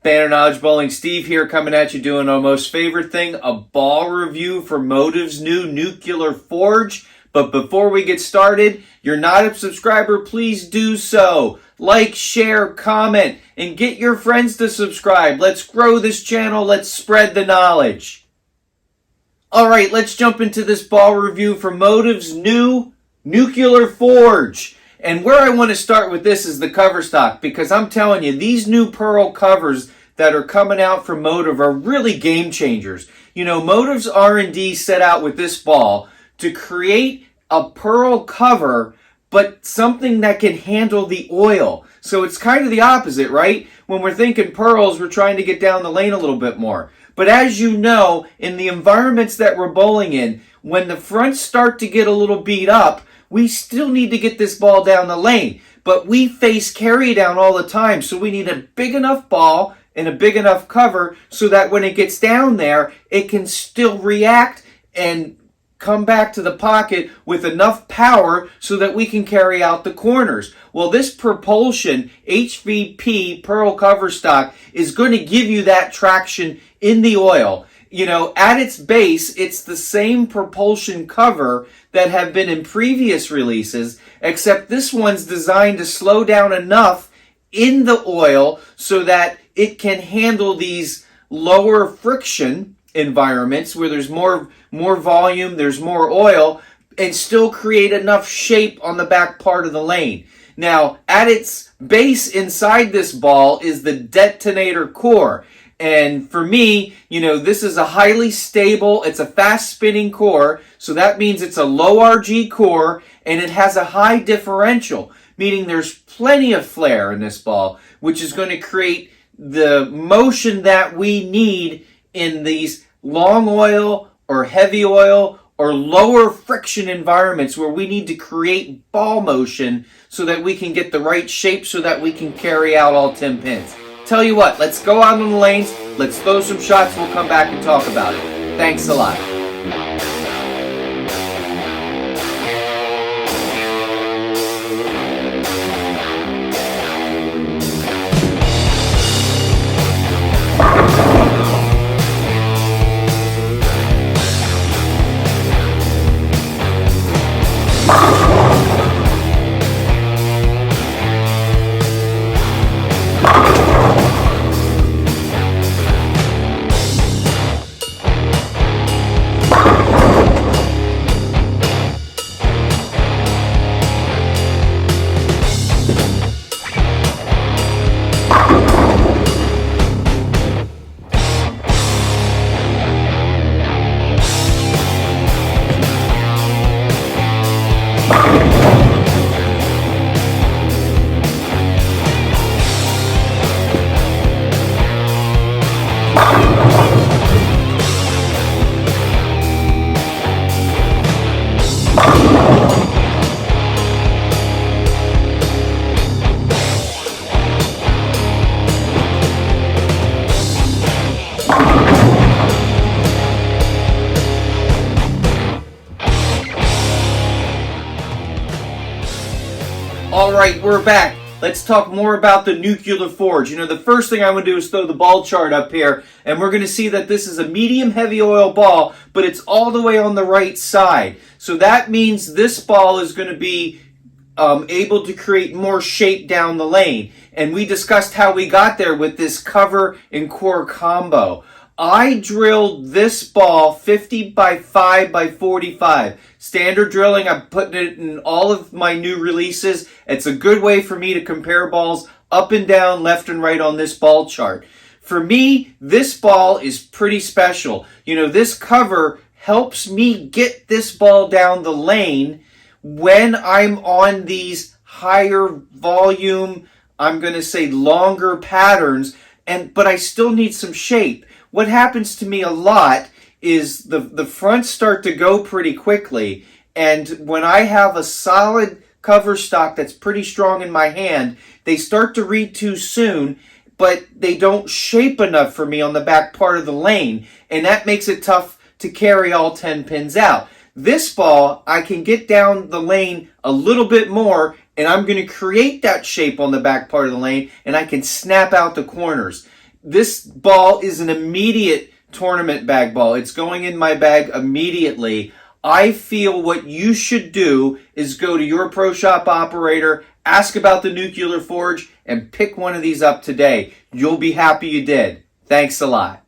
Banner Knowledge Bowling, Steve here coming at you doing our most favorite thing, a ball review for Motiv's new Nuclear Forge. But before we get started, you're not a subscriber, please do so. Like, share, comment, and get your friends to subscribe. Let's grow this channel, let's spread the knowledge. Alright, let's jump into this ball review for Motiv's new Nuclear Forge. And where I want to start with this is the cover stock, because I'm telling you, these new pearl covers that are coming out from Motiv are really game changers. You know, Motiv's R&D set out with this ball to create a pearl cover, but something that can handle the oil. So it's kind of the opposite, right? When we're thinking pearls, we're trying to get down the lane a little bit more. But as you know, in the environments that we're bowling in, when the fronts start to get a little beat up, we still need to get this ball down the lane. But we face carry down all the time, so we need a big enough ball and a big enough cover so that when it gets down there, it can still react and come back to the pocket with enough power so that we can carry out the corners. Well, this Propulsion HVP pearl cover stock is going to give you that traction in the oil. You know, at its base, it's the same propulsion cover that have been in previous releases, except this one's designed to slow down enough in the oil so that it can handle these lower friction environments where there's more volume, there's more oil, and still create enough shape on the back part of the lane. Now, at its base inside this ball is the detonator core. And for me, you know, this is a highly stable, it's a fast spinning core, so that means it's a low RG core, and it has a high differential, meaning there's plenty of flare in this ball, which is going to create the motion that we need in these long oil or heavy oil or lower friction environments where we need to create ball motion so that we can get the right shape so that we can carry out all 10 pins. Tell you what, let's go out on the lanes, let's throw some shots, we'll come back and talk about it. Thanks a lot. Alright, we're back. Let's talk more about the Nuclear Forge. You know, the first thing I'm going to do is throw the ball chart up here, and we're going to see that this is a medium heavy oil ball, but it's all the way on the right side. So that means this ball is going to be able to create more shape down the lane. And we discussed how we got there with this cover and core combo. I drilled this ball 50 by 5 by 45. Standard drilling, I'm putting it in all of my new releases. It's a good way for me to compare balls up and down, left and right on this ball chart. For me, this ball is pretty special. You know, this cover helps me get this ball down the lane when I'm on these higher volume, I'm going to say longer patterns, but I still need some shape. What happens to me a lot is the fronts start to go pretty quickly, and when I have a solid cover stock that's pretty strong in my hand, they start to read too soon, but they don't shape enough for me on the back part of the lane, and that makes it tough to carry all 10 pins out. This ball, I can get down the lane a little bit more, and I'm going to create that shape on the back part of the lane, and I can snap out the corners. This ball is an immediate tournament bag ball. It's going in my bag immediately. I feel what you should do is go to your pro shop operator, ask about the Nuclear Forge, and pick one of these up today. You'll be happy you did. Thanks a lot.